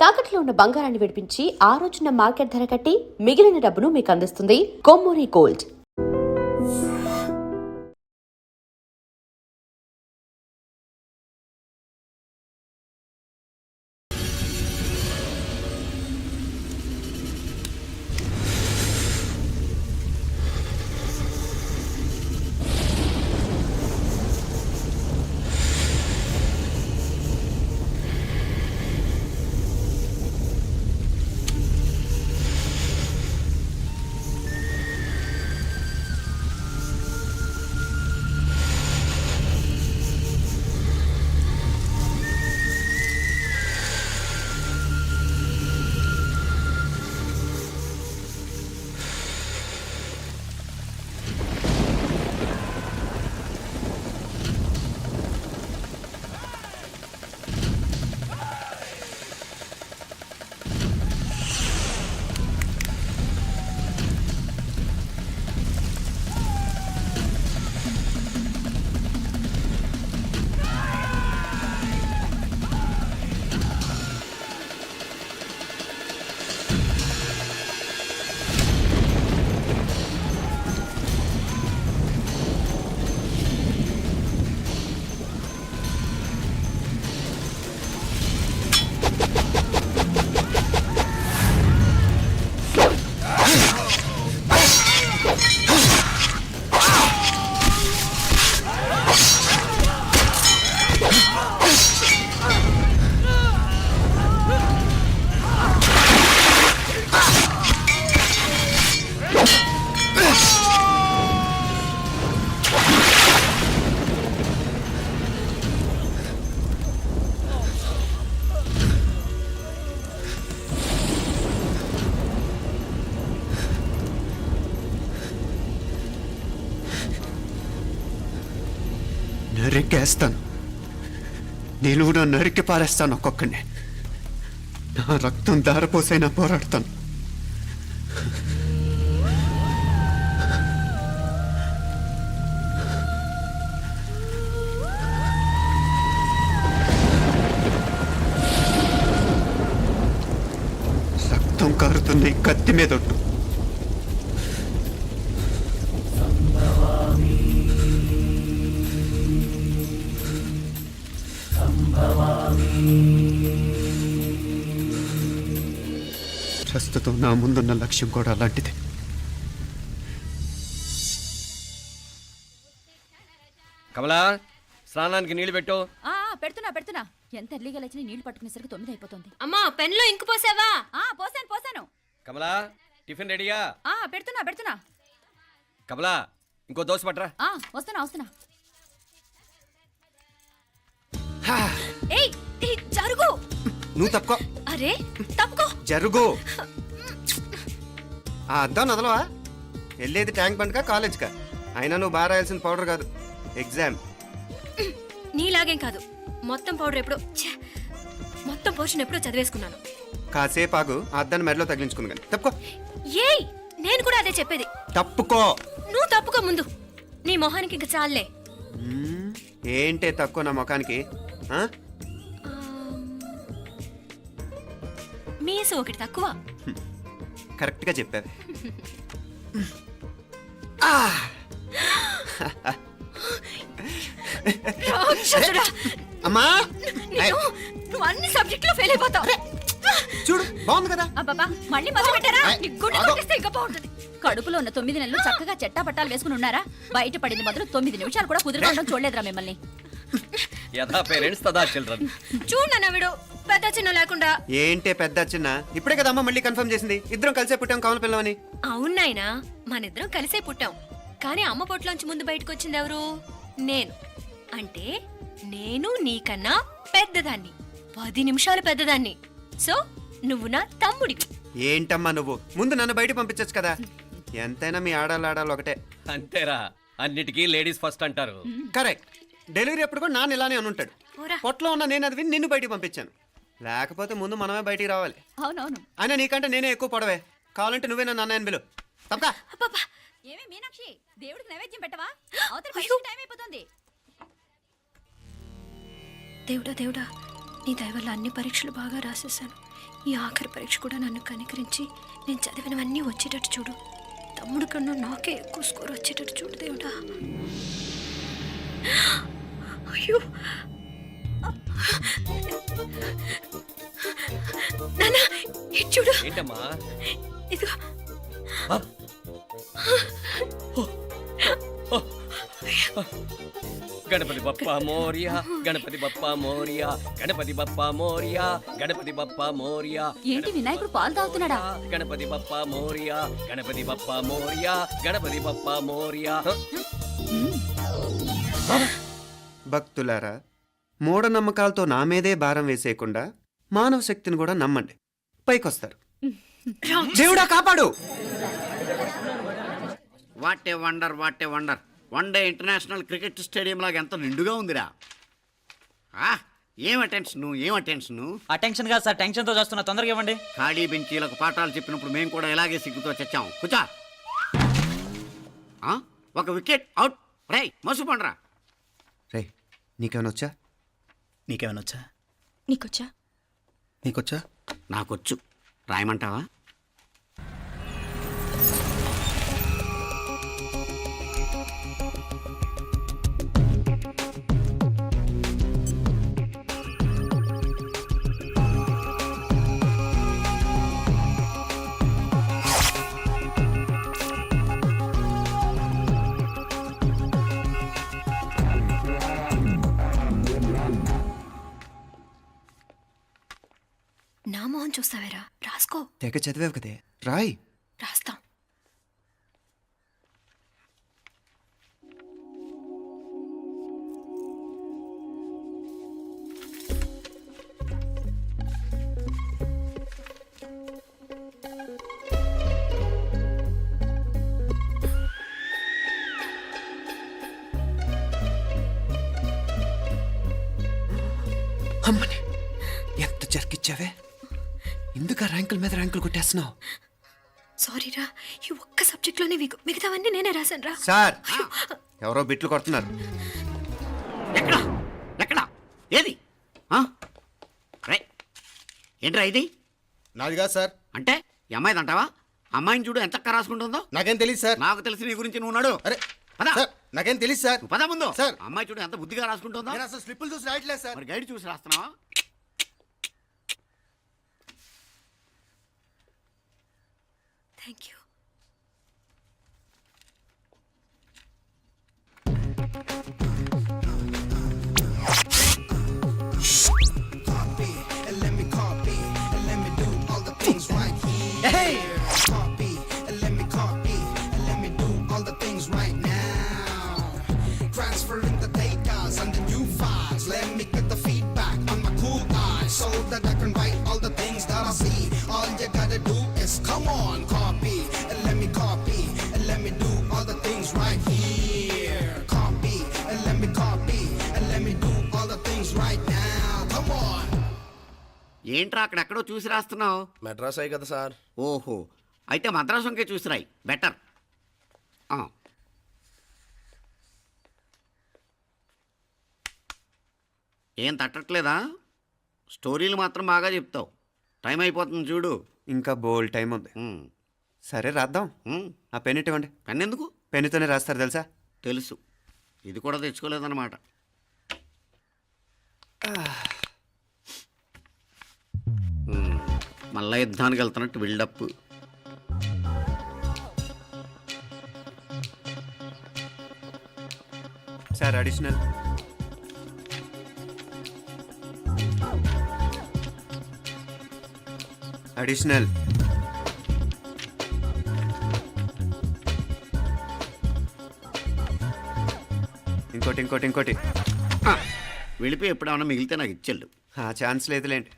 తాకట్లో ఉన్న బంగారాన్ని విడిపించి ఆ రోజున మార్కెట్ ధర కట్టి మిగిలిన డబ్బును మీకు అందిస్తుంది కొమ్మూరి గోల్డ్. నరికేస్తాను. నిలువున నరికి పారేస్తాను ఒక్కొక్కడిని. నా రక్తం దారపోసైనా పోరాడతాను. రక్తం కారుతున్న ఈ కత్తి మీదొట్టు. ప్రస్తుతం నా ముందున్న లక్ష్యం కూడా అలాంటిదే. కమలా, స్నానానికి నీళ్లు పెట్టు. పెడుతున్నా ఎంత ఎర్లీగా లేచిన నీళ్లు పట్టుకునేసరికి 9 అయిపోతుంది. అమ్మా, పెన్లో ఇంకు పోసావా? పోసాను. కమలా, టిఫిన్ రెడీయా? పెడుతున్నా. కమలా, ఇంకో దోశ పట్రా. వస్తున్నా. ఏయ్, జరుగు. నువ్వు తప్పుకో. అరే తప్పుకో. జరుగు. ఆ అద్దం నదలవా? వెళ్ళేది ట్యాంక్ బండ్కా కాలేజ్కా? అయినా నువ్వు బాగా రాయాల్సిన పౌడర్ కాదు, ఎగ్జామ్. నీలాగేం కాదు, మొత్తం పౌడర్ ఎప్పుడో మొత్తం పోర్షన్ ఎప్పుడో చదివేసుకున్నాను. కాసేపు ఆగు, ఆ అద్దాన్ని మెడలో తగిలించుకుంది కానీ. తప్పుకో. ఏయ్, నేను కూడా అదే చెప్పేది. తప్పుకో. నువ్వు తప్పుకో ముందు. నీ మొహానికి ఇంక చాలే. ఏంటే తక్కువ నా ముఖానికి? మీసు ఒకటి తక్కువ. కరెక్ట్గా చెప్పావు. అమ్మా, నువ్వు అన్ని సబ్జెక్టులో ఫెయిల్ అయిపోతావు. చూడు, బాగుంది కదా. అబ్బబ్బా, మళ్ళీ మొదలు పెట్టారా? ఇంకా బాగుంటుంది. కడుపులో ఉన్న 9 నెలలు చక్కగా చెట్టా పట్టాలు వేసుకుని ఉన్నారా? బయట పడింది మొదలు 9 నిమిషాలు కూడా కుదురుకోవడం చూడలేదురా మిమ్మల్ని. యథా పేరెంట్స్ తదా చిల్డ్రన్. చూడు నవ్విడు, పెద్ద చిన్న లేకుండా. ఏంటే పెద్ద చిన్న? ఇప్పుడే కదా అమ్మ మళ్ళీ కన్ఫర్మ్ చేసింది, ఇద్దరం కలిసే పుట్టాం కావాలి పిల్లవని. అవునాయినా, మనిద్దరం కలిసే పుట్టాం. కానీ అమ్మ పొట్లోంచి ముందు బయటకు వచ్చింది ఎవరు? నేను. అంటే నేను నీకన్నా పెద్దదాన్ని, 10 నిమిషాలు పెద్దదాన్ని. సో నువ్వు నా తమ్ముడివి. ఏంటమ్మా నువ్వు? ముందు నన్ను బయట పంపించచ్చు కదా. ఎంతైనా మీ ఆడాలు ఒకటే. అంతేరా, అన్నిటికీ లేడీస్ ఫస్ట్ అంటారు. కరెక్ట్. డెలివరీ అప్పుడు కూడా నాన్న ఇలానే అనుంటాడు. పొట్టలో ఉన్న నేను అది విని నిన్ను బయటికి పంపించాను. లేకపోతే ముందు మనమే బయటికి రావాలి. అవునవును. అయినా నీకంటే నేనే ఎక్కువ పొడవే. కావాలంటే నువ్వే నన్ను అన్నయ్యను పిలు. తప్పకా. ఏమే మీనాక్షి, దేవుడికి నైవేద్యం పెట్టవా? అవతల టైం అయిపోతుంది. దేవుడా దేవుడా, నీ దయ వల్ల అన్ని పరీక్షలు బాగా రాసేసాను. ఈ ఆఖరి పరీక్ష కూడా నన్ను కనికరించి నేను చదివినవన్నీ వచ్చేటట్టు చూడు. తమ్ముడు కన్నా నాకే ఎక్కువ స్కోర్ వచ్చేటట్టు చూడు దేవుడా. అయ్యో నాన్న, ఇటు చూడు. ఏంటమ్మా? ఇదిగో. ఆ? గణపతి బప్ప మోరియా, గణపతి బప్ప మోరియా, గణపతి బప్ప మోరియా, గణపతి బప్ప మోరియా. ఏంటి వినాయకుడు పాలు తాగుతున్నాడా? గణపతి బప్ప మోరియా, గణపతి బప్ప మోరియా, గణపతి బప్ప మోరియా. భక్తులారా, మూఢనమ్మకాలతో నా మీదే భారం వేసేయకుండా మానవ శక్తిని కూడా నమ్మండి, పైకొస్తారు. దేవుడా కాపాడు. What a wonder, what a wonder. One day international cricket stadium లాగా ఎంత నిండుగా ఉందిరా. ఏం అటెన్షను, ఏం అటెన్షను. అటెన్షన్ కాదు సార్, టెన్షన్తో చూస్తున్నా, తొందరగా ఇవ్వండి. ఖాళీ బెంచీలకు పాఠాలు చెప్పినప్పుడు మేము కూడా ఇలాగే సిగ్గుతో చచ్చాం. కూర్చో. ఒక వికెట్ అవుట్. రై మసు పండ్రా. రే, నీకేమైనా వచ్చా? నీకేమైనా వచ్చా? నీకొచ్చా? నీకొచ్చా? నాకొచ్చు. రాయమంటావా? నా మొహం చూస్తావేరా, రాసుకో. తెగ చదివావు కదే, రాయ్. రాస్తాం. అమ్మని ఎంత జరికిచ్చావే. ఎందుకు ర్యాంకుల మీద ర్యాంకులు కొట్టేస్తున్నావు? సారీరా, ఈ ఒక్క సబ్జెక్ట్లోనే మిగతావన్నీ నేనే రాశాను రా. సార్, ఎవరో బిట్లు కొడుతున్నారు. ఎక్కడ ఎక్కడ ఏది? రై ఏంట్రా ఇది? నాది కాదు సార్. అంటే ఈ అమ్మాయిది అంటావా? అమ్మాయిని చూడు ఎంత రాసుకుంటుందో. నాకేం తెలియదు సార్. నాకు తెలిసి నీ గురించి నువ్వు నాడు. అరే పద. సార్, నాకేం తెలియదు సార్. పద ముందు. సార్. అమ్మాయి చూడు ఎంత బుద్ధిగా రాసుకుంటుందో. నేను అసలు స్లిప్పులు చూసి రాయట్లేదు సార్. మరి గైడ్ చూసి రాస్తున్నావా? Thank you. Transferring the data and the new files. Let me get the feedback on my cool eyes so that I can write all the things that I see. All you gotta do is come on, copy, and let me copy, and let me do all the things right here. Copy, and let me copy, and let me do all the things right now. Come on. ఏంట్రా అక్కడెక్కడో చూసి రాస్తున్నావు? మెడ్రాస్ అయ్యి కదా sir. ఓహో, అయితే మద్రాసు వంకే చూసి రాయి, better. ఏం తట్టట్లేదా? స్టోరీలు మాత్రం బాగా చెప్తావు. టైం అయిపోతుంది చూడు. ఇంకా బోల్ టైం ఉంది. సరే రాద్దాం. ఆ పెన్ ఇవ్వండి. పెన్ ఎందుకు? పెన్నుతోనే రాస్తారు తెలుసా? తెలుసు. ఇది కూడా తెచ్చుకోలేదన్నమాట. మళ్ళా యుద్ధానికి వెళ్తున్నట్టు బిల్డప్. Sir additional. అడిషనల్. ఇంకోటి ఇంకోటి ఇంకోటి. వెళ్ళిపోయి ఎప్పుడేమన్నా మిగిలితే నాకు ఇచ్చెళ్ళు. ఆ ఛాన్స్ లేదులేండి.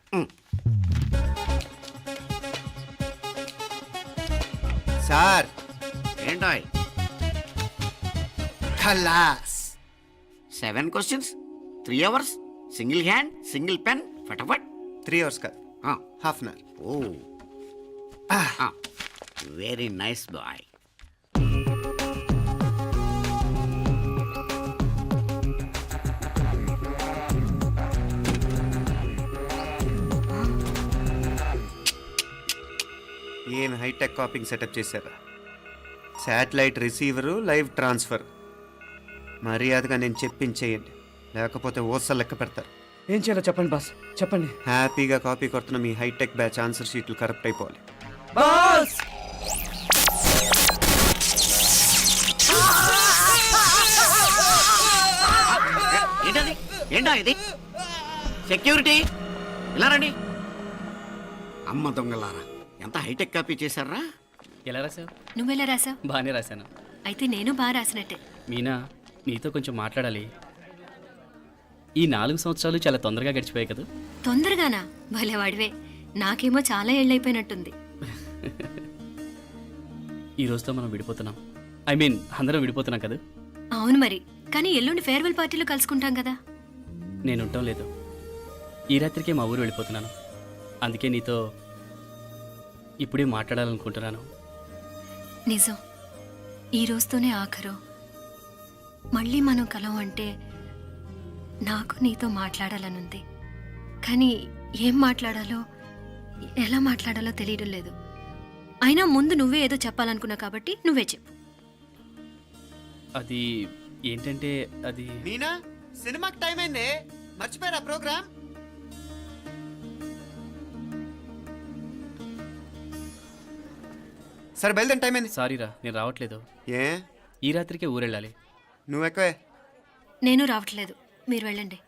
సార్ ఏంటాయ్? ఖలాస్. 7 questions, 3 hours, single hand, single pen, ఫటాఫట్. 3 hours కాదు, హాఫ్ అన్ అవర్. ఓ, వెరీ నైస్ బాయ్. ఏం హైటెక్ కాపింగ్ సెటప్ చేశారా? Satellite receiver, live transfer. మర్యాదగా నేను చెప్పించేయండి, లేకపోతే ఓసలు లెక్క పెడతారు. ఏం చేయాలో చెప్పండి బాస్, చెప్పండి. హ్యాపీగా కాపీ కొడుతున్న మీ హైటెక్ బ్యాచ్ ఆన్సర్ షీట్లు కరెక్ట్ అయిపోవాలి. బాస్ ఏంటది? ఏంటా ఇది? సెక్యూరిటీ ఇలా రండి. అమ్మ దొంగలారా, ఎంత హైటెక్ కాపీ చేశారా? ఎలా రాసావు? నువ్వెలా రాసావు? బాగానే రాశాను. అయితే నేను బాగా రాసినట్టే. మీనా, నీతో కొంచెం మాట్లాడాలి. ఈ 4 సంవత్సరాలు చాలా తొందరగా గడిచిపోయాయి కదా. తొందరగానా? భలేవాడివే. నాకేమో చాలా ఏళ్ళైపోయినట్టుంది. ఈ రోజుతో మనం విడిపోతున్నాం. ఐ మీన్ అందరం విడిపోతున్నాం కదా. అవును మరి, కానీ ఎల్లుండి ఫేర్వెల్ పార్టీలో కలుసుకుంటాం కదా. నేను ఉండటం లేదు. ఈ రాత్రికే మా ఊరు వెళ్ళిపోతున్నాను. అందుకే నీతో ఇప్పుడే మాట్లాడాలనుకుంటున్నాను. నిజం, ఈ రోజుతోనే ఆఖరు. మళ్ళీ మనం కలం అంటే నాకు నీతో మాట్లాడాలనుంది. కానీ ఏం మాట్లాడాలో, ఎలా మాట్లాడాలో తెలియడం లేదు. అయినా ముందు నువ్వే ఏదో చెప్పాలనుకున్నా కాబట్టి నువ్వే చెప్పు. అది ఏంటంటే అది మీనా, సినిమాకి టైం అయింది, మర్చిపోయారా ప్రోగ్రామ్? సరే బయలుదేరి, టైం అయింది. సారీరా, నేను రావట్లేదు. ఏ? ఈ రాత్రికే ఊరెళ్ళాలి. నువ్వు ఎక్కువే. నేను రావట్లేదు, మీరు వెళ్ళండి.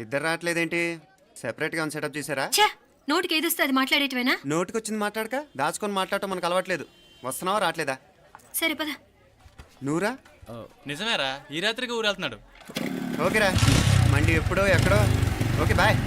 ఇద్దరు రావట్లేదేంటి? సెపరేట్గా సెటప్ చేశారా? ఛే, నోటికి ఏదొస్తే అది మాట్లాడేటివేనా? నోటికొచ్చింది మాట్లాడక దాచుకొని మాట్లాడటం మనకు అలవాట్లేదు. వస్తున్నావా రావట్లేదా? సరే పద. నువ్వురా. నిజమేరా, ఈ రాత్రికి ఊరు వెళ్తున్నాడు. ఓకేరా, మండి ఎప్పుడో ఎక్కడో. Okay bye.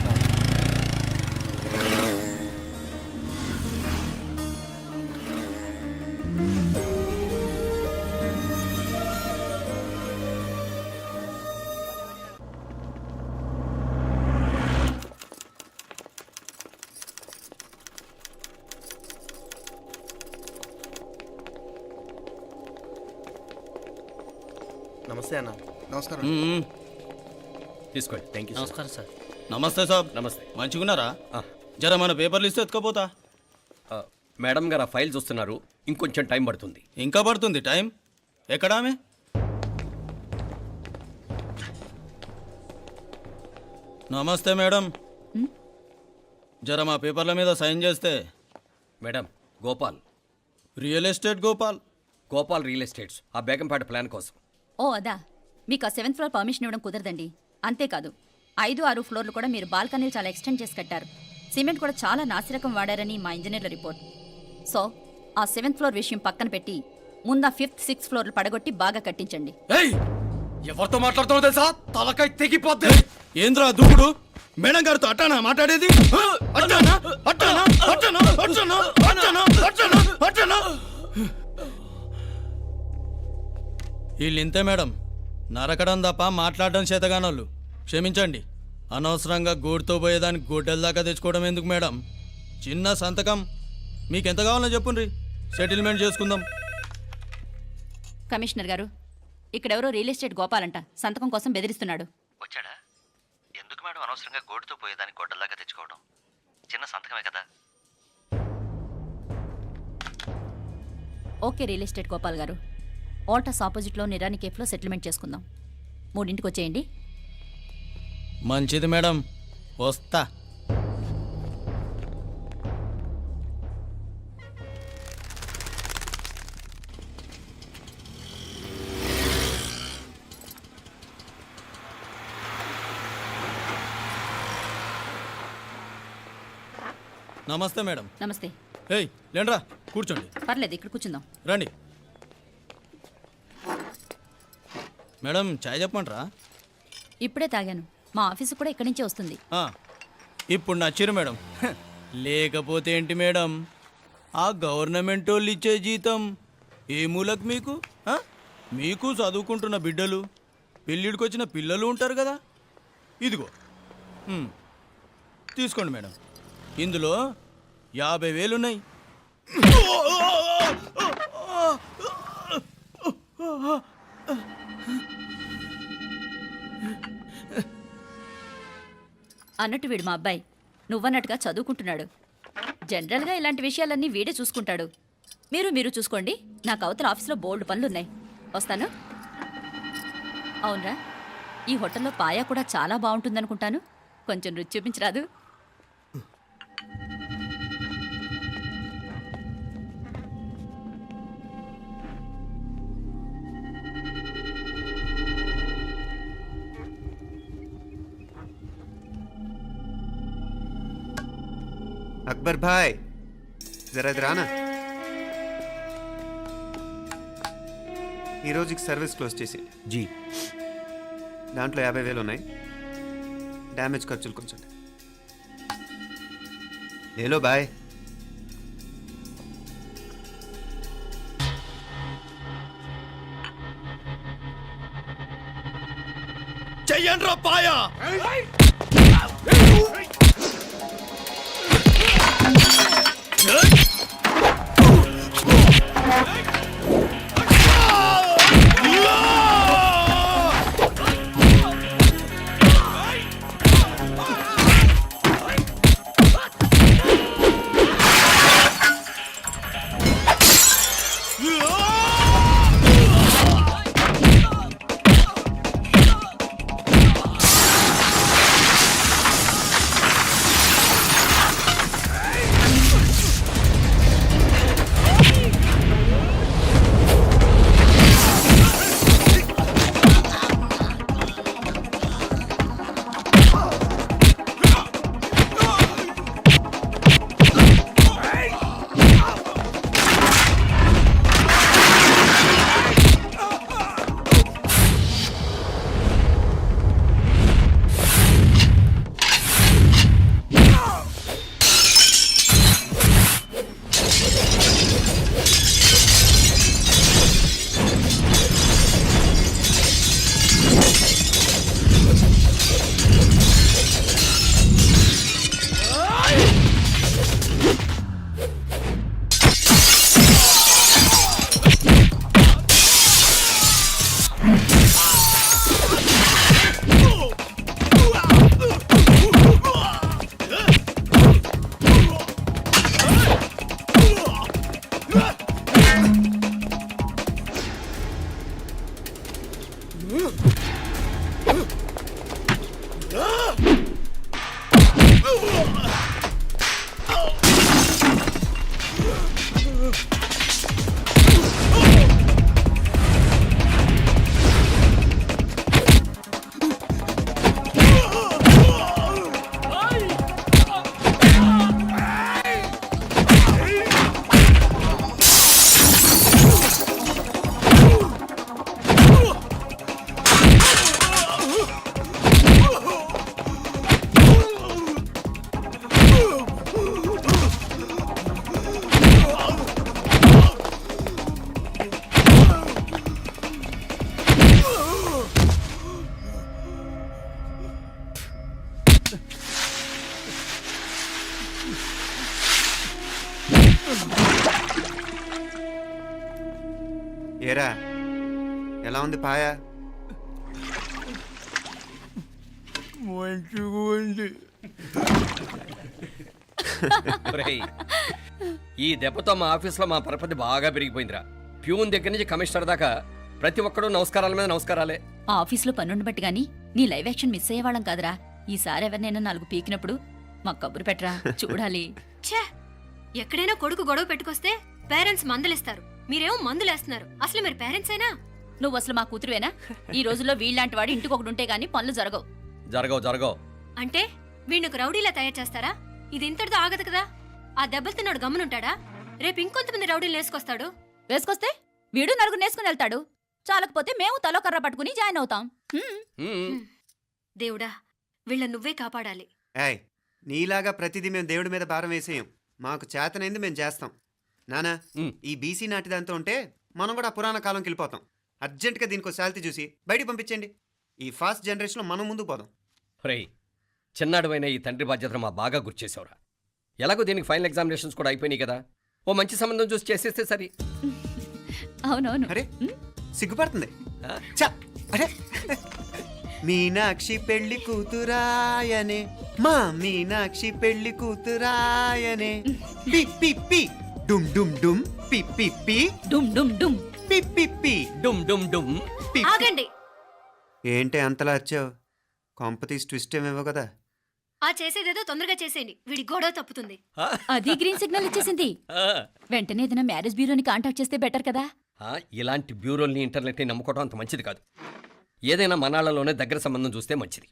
నమస్తే అన్న. నమస్కారం. తీసుకోండి. Thank you. నమస్కారం సార్. నమస్తే సాబ్. నమస్తే. మంచిగున్నారా? జర మన పేపర్లు ఇస్తే ఎత్తుకోపోతా. మేడం గారు ఆ ఫైల్ చూస్తున్నారు, ఇంకొంచెం టైం పడుతుంది. ఇంకా పడుతుంది టైం? ఎక్కడా ఆమె? నమస్తే మేడం, జర మా పేపర్ల మీద సైన్ చేస్తే. Madam, Gopal. Real estate Gopal. Gopal real estates, ఆ బేగంపేట ప్లాన్ కోసం. ఓ అదా, మీకు ఆ 7th ఫ్లోర్ పర్మిషన్ ఇవ్వడం కుదరదండి. అంతేకాదు 5, 6 ఫ్లోర్లు కూడా మీరు బాల్కనీలు చాలా ఎక్స్టెండ్ చేసి కట్టారు. సిమెంట్ కూడా చాలా నాసిరకం వాడారని మా ఇంజనీర్ల రిపోర్ట్. సో ఆ 7th ఫ్లోర్ విషయం పక్కన పెట్టి ముందు ఆ 5th, 6th ఫ్లోర్లు పడగొట్టి బాగా కట్టించండి. ఎవరితో మాట్లాడుతావో తెలుసా? తలకాయ తెగిపోద్ది. ఏంద్రా దూకుడు? మేడం గారితో అట్టానా మాట్లాడేది? అట్టానా? అట్టానా? అట్టానా? అట్టానా? అట్టానా? అట్టానా? అట్టానా? వీళ్ళు ఇంతే మేడం, నరకడం తప్ప మాట్లాడడం చేతగానోళ్ళు. క్షమించండి, అనవసరంగా గోడుతో పోయేదానికి గొడ్డల దాకా తెచ్చుకోవడం ఎందుకు మేడం? చిన్న సంతకం మీకెంత కావాలో చెప్పుండ్రి, సెటిల్మెంట్ చేసుకుందాం. కమిషనర్ గారు, ఇక్కడెవరో రియల్ ఎస్టేట్ గోపాలంట సంతకం కోసం బెదిరిస్తున్నాడు. వచ్చాడా? ఎందుకు మేడం అనవసరంగా గోడుతో పోయేదానికి గొడ్డలాగా తెచ్చుకోవడం? చిన్న సంతకమే కదా. ఓకే రియల్ ఎస్టేట్ గోపాల్ గారు, ఆల్టాస్ ఆపోజిట్లో నిరాని కేఫ్లో సెటిల్మెంట్ చేసుకుందాం. 3ంటికి వచ్చేయండి. మంచిది మేడం, వస్తా. నమస్తే మేడం. నమస్తే. ఏయ్ లేండ్రా, కూర్చోండి. పర్లేదు, ఇక్కడ కూర్చుందాం. రండి మేడం, చాయ్ చెప్పమంటారా? ఇప్పుడే తాగాను. మా ఆఫీసు కూడా ఇక్కడి నుంచే వస్తుంది. ఇప్పుడు నచ్చిరు మేడం. లేకపోతే ఏంటి మేడం, ఆ గవర్నమెంట్ వాళ్ళు ఇచ్చే జీతం ఏ మూలకు మీకు? మీకు చదువుకుంటున్న బిడ్డలు, పెళ్ళిడికి వచ్చిన పిల్లలు ఉంటారు కదా. ఇదిగో తీసుకోండి మేడం, ఇందులో 50,000 ఉన్నాయి. అన్నట్టు వీడు మా అబ్బాయి నువ్వన్నట్టుగా చదువుకుంటున్నాడు. జనరల్గా ఇలాంటి విషయాలన్నీ వీడే చూసుకుంటాడు. మీరు చూసుకోండి. నాకు అవతల ఆఫీస్లో బోల్డ్ పనులున్నాయి. వస్తాను. అవునరా, ఈ హోటల్లో పాయా కూడా చాలా బాగుంటుందనుకుంటాను. కొంచెం రుచి చూపించరాదు? అక్బర్ భాయ్ జరా ఇది రానా. ఈ రోజుకి సర్వీస్ క్లోజ్ చేసి జీ దాంట్లో 50,000 ఉన్నాయి. డ్యామేజ్ ఖర్చులు కొంచెం లేలో బాయ్. చెయ్యండి రా పాయా. ఏరా ఎలా ఉంది పాయా? మంచిగా ఉంది. ఒరేయ్, ఈ దెబ్బతో మా ఆఫీస్లో మా పరపతి బాగా పెరిగిపోయిందిరా. ప్యూన్ దగ్గర నుంచి కమిషనర్ దాకా ప్రతి ఒక్కడు నమస్కారాల మీద నమస్కారాలే. ఆ ఆఫీస్లో పనుండి బట్టి గాని నీ లైవ్ యాక్షన్ మిస్ అయ్యేవాళ్ళం కాదురా. ఈసారి ఎవరినైనా 4 పీకినప్పుడు మాకు కబురు పెట్టరా, చూడాలి. ఛే, ఎక్కడైనా కొడుకు గొడవ పెట్టుకొస్తే పేరెంట్స్ మందులిస్తారు, మీరేమో మందులేస్తున్నారు. అసలు మీరు పేరెంట్స్ అయినా? నువ్వు అసలు మా కూతురువేనా? ఈ రోజుల్లో వీళ్ళలాంటి వాడు ఇంటికి ఒకటి ఉంటే గానీ పనులు జరగవు. జరగవు. అంటే వీణ్ణకు రౌడీలా తయారు చేస్తారా? ఇది ఇంతటితో ఆగదు కదా. ఆ దెబ్బలు తిన్నాడు గమ్మునుంటాడా? రేపు ఇంకొంతమంది రౌడీలు వేసుకొస్తాడు. వేసుకొస్తే వీడు 4 నేసుకుని వెళ్తాడు. చాలకపోతే మేము తలో కర్ర పట్టుకుని జాయిన్ అవుతాం. దేవుడా, వీళ్ళ నువ్వే కాపాడాలి. ఏయ్, నీలాగా ప్రతిదీ మేము దేవుడి మీద భారం వేసేయం. మాకు చేతనైంది మేము చేస్తాం. నానా, ఈ బీసీ నాటిదంతా ఉంటే మనం కూడా పురాణ కాలంకి వెళ్ళిపోతాం. అర్జెంటుగా దీనికి శాలిటీ చూసి బయటికి పంపించండి. ఈ ఫాస్ట్ జనరేషన్లో మనం ముందుకు పోదాం. రేయ్, చిన్నాడువైన ఈ తండ్రి బాధ్యతను మా బాగా గుర్చేసావురా. ఎలాగో దీనికి ఫైనల్ ఎగ్జామినేషన్స్ కూడా అయిపోయినాయి కదా, ఓ మంచి సంబంధం చూసి చేసేస్తే సరి. అవునవును. అరే సిగ్గుపడుతుంది. చ, అరే మీనాక్షి పెళ్లి కూతురాయనే, మా మీనాక్షి పెళ్లి కూతురాయనే, పి పి పి డుమ్ డుమ్ డుమ్, పి పి పిప్పి డుమ్ డుమ్ డుమ్. పిప్పి డుమ్ డుమ్ డుమ్. ఆగండి. ఏంటి అంతలా వచ్చావు? కాంపతీస్ ట్విస్ట్ ఏమేవో కదా. ఆ చేసేదేదో తొందరగా చేసేయండి, వీడి గొడవ తప్పుతుంది. అది గ్రీన్ సిగ్నల్ ఇచ్చేసింది. ఆ, వెంటనే ఏదైనా మ్యారేజ్ బ్యూరోని కాంటాక్ట్ చేస్తే బెటర్ కదా. ఆ, ఇలాంటి బ్యూరోల్ని ఇంటర్నెట్ని నమ్ముకోవడం అంత మంచిది కాదు. ఏదైనా మనాళ్ళలోనే దగ్గర సంబంధం చూస్తే మంచిది.